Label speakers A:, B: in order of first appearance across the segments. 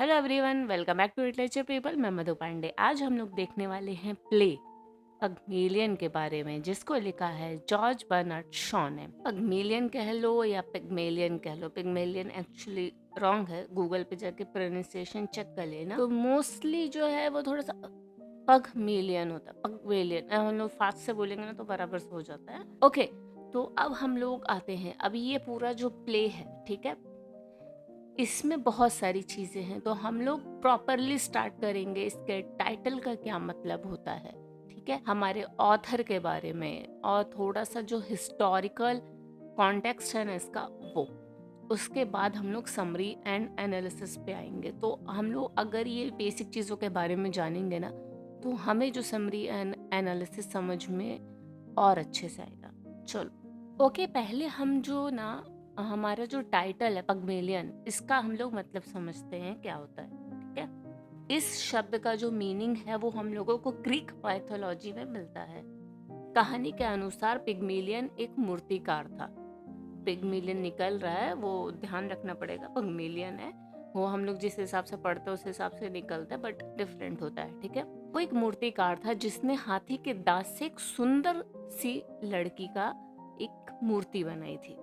A: Hello everyone, welcome back to literature people. मैं मधु पांडे। आज हम लोग देखने वाले हैं प्ले पगमेलियन के बारे में, जिसको लिखा है जॉर्ज बर्नार्ड शॉ ने। पगमेलियन कह लो या पिग्मेलियन कह लो, पिग्मेलियन एक्चुअली रॉन्ग है। गूगल पे जाके प्रोनाउंसिएशन चेक कर लेना। तो मोस्टली जो है वो थोड़ा सा पगमेलियन होता है, पगमेलियन। हम लोग फास्ट से बोलेंगे ना तो बराबर से हो जाता है। ओके, तो अब हम लोग आते हैं। अभी ये पूरा जो प्ले है, ठीक है, इसमें बहुत सारी चीज़ें हैं, तो हम लोग प्रॉपरली स्टार्ट करेंगे। इसके टाइटल का क्या मतलब होता है, ठीक है, हमारे ऑथर के बारे में, और थोड़ा सा जो हिस्टोरिकल कॉन्टेक्स्ट है ना इसका, वो। उसके बाद हम लोग समरी एंड एनालिसिस पे आएंगे। तो हम लोग अगर ये बेसिक चीज़ों के बारे में जानेंगे ना, तो हमें जो समरी एंड एनालिसिस समझ में और अच्छे से आएगा। चलो ओके, पहले हम जो ना हमारा जो टाइटल है पगमेलियन, इसका हम लोग मतलब समझते हैं क्या होता है, ठीक है। इस शब्द का जो मीनिंग है वो हम लोगों को ग्रीक माइथोलॉजी में मिलता है। कहानी के अनुसार पिग्मेलियन एक मूर्तिकार था। पिग्मेलियन निकल रहा है, वो ध्यान रखना पड़ेगा, पिग्मेलियन है वो, हम लोग जिस हिसाब से पढ़ते हैं उस हिसाब से निकलता है, बट डिफरेंट होता है, ठीक है। वो एक मूर्तिकार था जिसने हाथी के दांत से एक सुंदर सी लड़की का एक मूर्ति बनाई थी।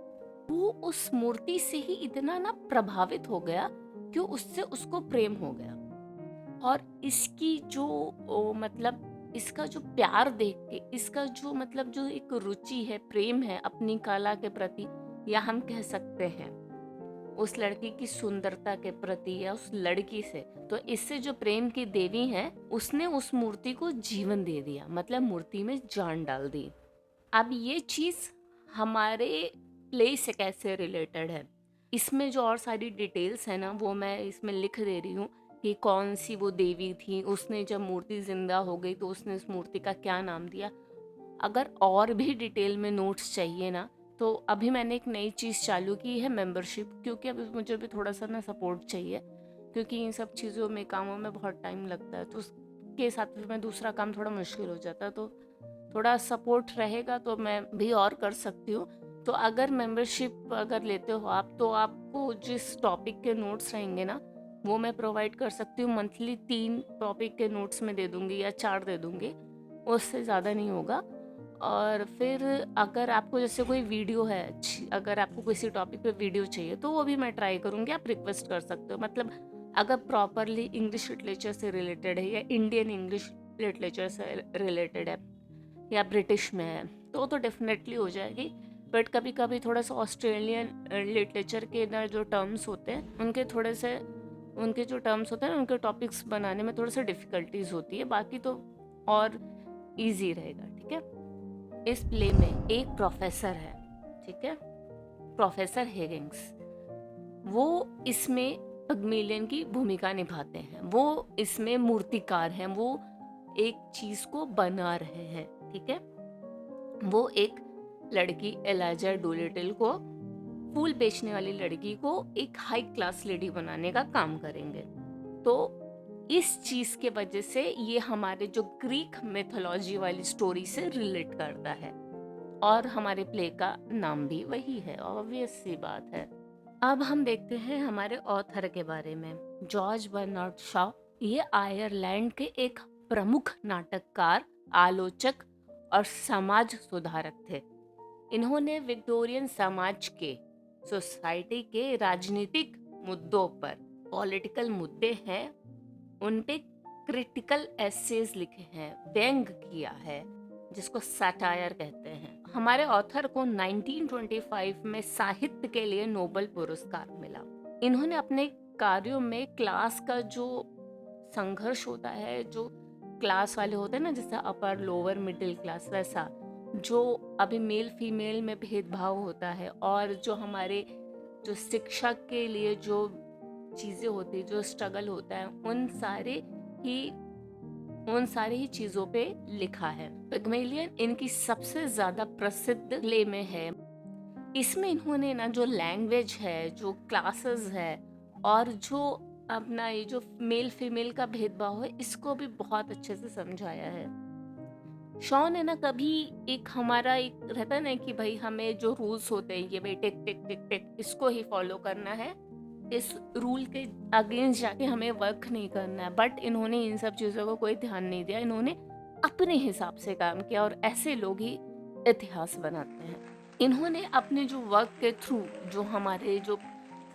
A: वो उस मूर्ति से ही इतना ना प्रभावित हो गया कि उससे उसको प्रेम हो गया। और इसकी जो मतलब इसका जो प्यार देख के, इसका जो मतलब जो एक रुचि है, प्रेम है अपनी कला के प्रति, या हम कह सकते हैं उस लड़की की सुंदरता के प्रति या उस लड़की से, तो इससे जो प्रेम की देवी है उसने उस मूर्ति को जीवन दे दिया, मतलब मूर्ति में जान डाल दी। अब ये चीज़ हमारे प्ले से कैसे रिलेटेड है, इसमें जो और सारी डिटेल्स है ना वो मैं इसमें लिख दे रही हूँ कि कौन सी वो देवी थी, उसने जब मूर्ति जिंदा हो गई तो उसने उस मूर्ति का क्या नाम दिया। अगर और भी डिटेल में नोट्स चाहिए ना, तो अभी मैंने एक नई चीज़ चालू की है, मेंबरशिप, क्योंकि अभी मुझे भी थोड़ा सा ना सपोर्ट चाहिए, क्योंकि इन सब चीज़ों में, कामों में बहुत टाइम लगता है, तो उसके साथ फिर मैं दूसरा काम थोड़ा मुश्किल हो जाता है। तो थोड़ा सपोर्ट रहेगा तो मैं भी और कर सकती हूँ। तो अगर मेंबरशिप अगर लेते हो आप, तो आपको जिस टॉपिक के नोट्स रहेंगे ना वो मैं प्रोवाइड कर सकती हूँ। मंथली 3 टॉपिक के नोट्स में दे दूँगी या 4 दे दूँगी, उससे ज़्यादा नहीं होगा। और फिर अगर आपको जैसे कोई वीडियो है अच्छी, अगर आपको किसी टॉपिक पे वीडियो चाहिए तो वो भी मैं ट्राई करूँगी, आप रिक्वेस्ट कर सकते हो। मतलब अगर प्रॉपरली इंग्लिश लिटरेचर से रिलेटेड है या इंडियन इंग्लिश लिटरेचर से रिलेटेड है या ब्रिटिश में है तो डेफिनेटली हो जाएगी। बट कभी कभी थोड़ा सा ऑस्ट्रेलियन लिटरेचर के ना जो टर्म्स होते हैं, उनके जो टर्म्स होते हैं उनके टॉपिक्स बनाने में थोड़ा सा डिफ़िकल्टीज होती है, बाकी तो और इजी रहेगा, ठीक है। इस प्ले में एक प्रोफेसर है, ठीक है, प्रोफेसर हेगिंग्स। वो इसमें पिग्मेलियन की भूमिका निभाते हैं। वो इसमें मूर्तिकार हैं, वो एक चीज को बना रहे हैं, ठीक है। वो एक लड़की एलाइजा डोलिटल को, फूल बेचने वाली लड़की को, एक हाई क्लास लेडी बनाने का काम करेंगे। तो इस चीज के वजह से ये हमारे जो ग्रीक मिथोलॉजी वाली स्टोरी से रिलेट करता है, और हमारे प्ले का नाम भी वही है, ऑब्वियस सी बात है। अब हम देखते हैं हमारे ऑथर के बारे में। जॉर्ज बर्नार्ड शॉ ये आयरलैंड के एक प्रमुख नाटककार, आलोचक और समाज सुधारक थे। इन्होंने विक्टोरियन समाज के, सोसाइटी के राजनीतिक मुद्दों पर, पॉलिटिकल मुद्दे हैं उन पे क्रिटिकल एसेज लिखे हैं, व्यंग किया है, जिसको सैटायर कहते हैं। हमारे ऑथर को 1925 में साहित्य के लिए नोबेल पुरस्कार मिला। इन्होंने अपने कार्यों में क्लास का जो संघर्ष होता है, जो क्लास वाले होते हैं ना, जैसे अपर लोअर मिडिल क्लास, वैसा जो अभी मेल फीमेल में भेदभाव होता है, और जो हमारे जो शिक्षा के लिए जो चीज़ें होती, जो स्ट्रगल होता है, उन सारी ही चीज़ों पे लिखा है। पिग्मेलियन इनकी सबसे ज़्यादा प्रसिद्ध प्ले में है। इसमें इन्होंने ना जो लैंग्वेज है, जो क्लासेस है, और जो अपना ये जो मेल फीमेल का भेदभाव है, इसको भी बहुत अच्छे से समझाया है। शॉ ने ना कभी, एक हमारा एक रहता है ना कि भाई हमें जो रूल्स होते हैं, ये भाई टिक टिक टिक टिक इसको ही फॉलो करना है, इस रूल के अगेंस्ट जाके हमें वर्क नहीं करना है, बट इन्होंने इन सब चीज़ों को कोई ध्यान नहीं दिया। इन्होंने अपने हिसाब से काम किया और ऐसे लोग ही इतिहास बनाते हैं। इन्होंने अपने जो वर्क के थ्रू जो हमारे जो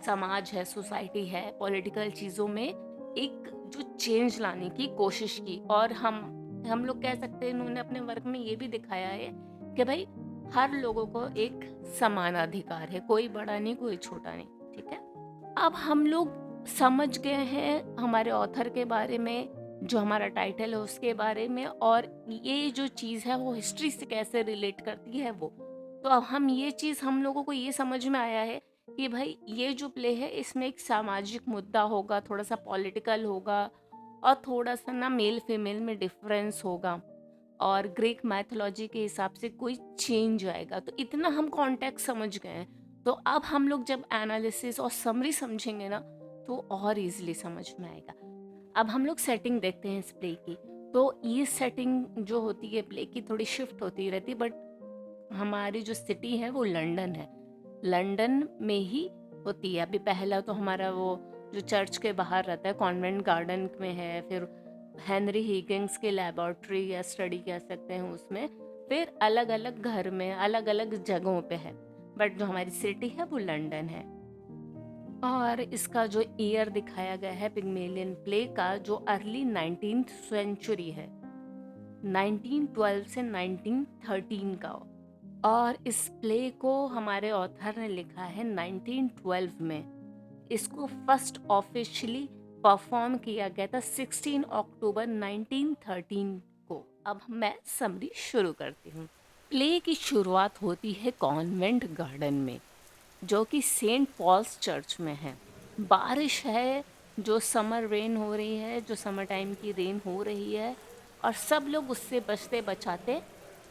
A: समाज है, सोसाइटी है, पॉलिटिकल चीज़ों में एक जो चेंज लाने की कोशिश की। और हम लोग कह सकते हैं इन्होंने अपने वर्क में ये भी दिखाया है कि भाई हर लोगों को एक समान अधिकार है, कोई बड़ा नहीं कोई छोटा नहीं, ठीक है। अब हम लोग समझ गए हैं हमारे ऑथर के बारे में, जो हमारा टाइटल है उसके बारे में, और ये जो चीज़ है वो हिस्ट्री से कैसे रिलेट करती है वो। तो अब हम लोगों को ये समझ में आया है कि भाई ये जो प्ले है इसमें एक सामाजिक मुद्दा होगा, थोड़ा सा पॉलिटिकल होगा, और थोड़ा सा ना मेल फीमेल में डिफरेंस होगा, और ग्रीक मैथोलॉजी के हिसाब से कोई चेंज आएगा। तो इतना हम कॉन्टेक्स्ट समझ गए हैं, तो अब हम लोग जब एनालिसिस और समरी समझेंगे ना तो और इजीली समझ में आएगा। अब हम लोग सेटिंग देखते हैं इस प्ले की। तो ये सेटिंग जो होती है प्ले की थोड़ी शिफ्ट होती रहती है, बट हमारी जो सिटी है वो लंदन है, लंदन में ही होती है। अभी पहला तो हमारा वो जो चर्च के बाहर रहता है, कॉन्वेंट गार्डन में है, फिर हेनरी हिगिंस की लेबोरेटरी या स्टडी कह सकते हैं उसमें, फिर अलग अलग घर में अलग अलग जगहों पे है, बट जो हमारी सिटी है वो लंदन है। और इसका जो ईयर दिखाया गया है पिग्मेलियन प्ले का, जो अर्ली 19th सेंचुरी है, 1912 से 1913 का। और इस प्ले को हमारे ऑथर ने लिखा है 1912 में। इसको फर्स्ट ऑफिशियली परफॉर्म किया गया था 16 अक्टूबर 1913 को। अब मैं समरी शुरू करती हूँ। प्ले की शुरुआत होती है कॉन्वेंट गार्डन में, जो कि सेंट पॉल्स चर्च में है। बारिश है, जो समर रेन हो रही है, जो समर टाइम की रेन हो रही है, और सब लोग उससे बचते बचाते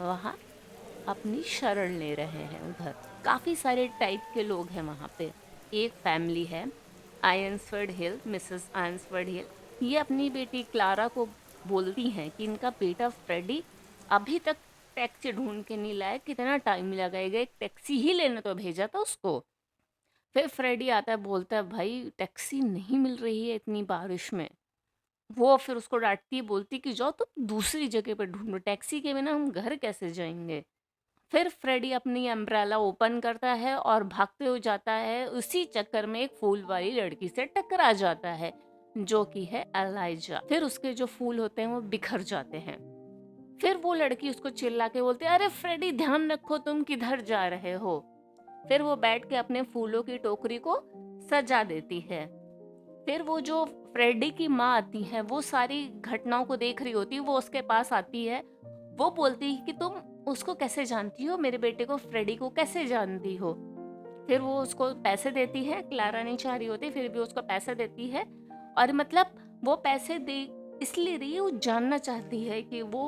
A: वहाँ अपनी शरण ले रहे हैं। उधर काफ़ी सारे टाइप के लोग हैं वहाँ पे। एक फैमिली है आयंसफोर्ड हिल, मिसेस आयंसफोर्ड हिल। ये अपनी बेटी क्लारा को बोलती हैं कि इनका बेटा फ्रेडी अभी तक टैक्सी ढूंढ के नहीं लाया, कितना टाइम लगेगा, एक टैक्सी ही लेने तो भेजा था उसको। फिर फ्रेडी आता है, बोलता है भाई टैक्सी नहीं मिल रही है इतनी बारिश में। वो फिर उसको डांटती है, बोलती कि जाओ तुम दूसरी जगह पर ढूंढो, टैक्सी के बिना हम घर कैसे जाएंगे। फिर फ्रेडी अपनी अम्ब्रेला ओपन करता है और भागते हुए जाता है। उसी चक्कर में एक फूल वाली लड़की से टकरा जाता है, जो कि है एलाइजा। फिर उसके जो फूल होते हैं वो बिखर जाते हैं। फिर वो लड़की उसको चिल्ला के बोलती है, अरे फ्रेडी ध्यान रखो, तुम किधर जा रहे हो। फिर वो बैठ के अपने फूलों की टोकरी को सजा देती है। फिर वो जो फ्रेडी की माँ आती है, वो सारी घटनाओं को देख रही होती है, वो उसके पास आती है। वो बोलती है कि तुम उसको कैसे जानती हो, मेरे बेटे को फ्रेडी को कैसे जानती हो। फिर वो उसको पैसे देती है, क्लारा नहीं चाह रही होती फिर भी उसको पैसे देती है। और मतलब वो पैसे दे इसलिए रही है, वो जानना चाहती है कि वो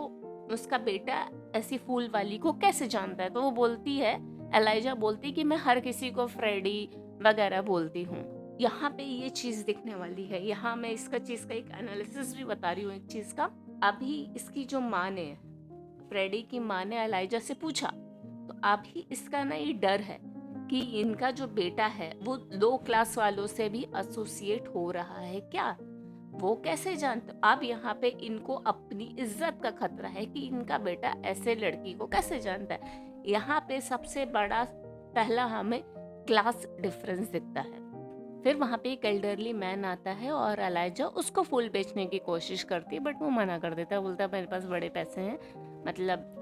A: उसका बेटा ऐसी फूल वाली को कैसे जानता है। तो वो बोलती है, एलाइजा बोलती कि मैं हर किसी को फ्रेडी वगैरह बोलती हूँ। यहाँ पे ये चीज दिखने वाली है। यहाँ मैं इसका चीज का एक एनालिसिस भी बता रही हूँ एक चीज का। अभी इसकी जो माँ ने, फ्रेडी की माँ ने एलाइजा से पूछा, तो अभी इसका ना ये डर है कि इनका जो बेटा है वो लो क्लास वालों से भी एसोसिएट हो रहा है क्या, वो कैसे जानते। अब यहाँ पे इनको अपनी इज्जत का खतरा है कि इनका बेटा ऐसे लड़की को कैसे जानता है। यहाँ पे सबसे बड़ा पहला हमें क्लास डिफरेंस दिखता है। फिर वहाँ पे एक एल्डरली मैन आता है और एलाइजा उसको फूल बेचने की कोशिश करती है, बट वो मना कर देता है, बोलता है मेरे पास बड़े पैसे हैं, मतलब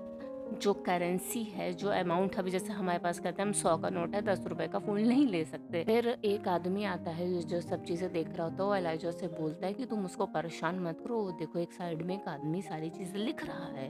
A: जो करेंसी है, जो अमाउंट अभी जैसे हमारे पास कहते हैं हम 100 का नोट है, 10 रुपए का फूल नहीं ले सकते। फिर एक आदमी आता है जो सब चीजें देख रहा होता है, वो एलाइजा से बोलता है कि तुम उसको परेशान मत करो, देखो एक साइड में एक आदमी सारी चीजें लिख रहा है।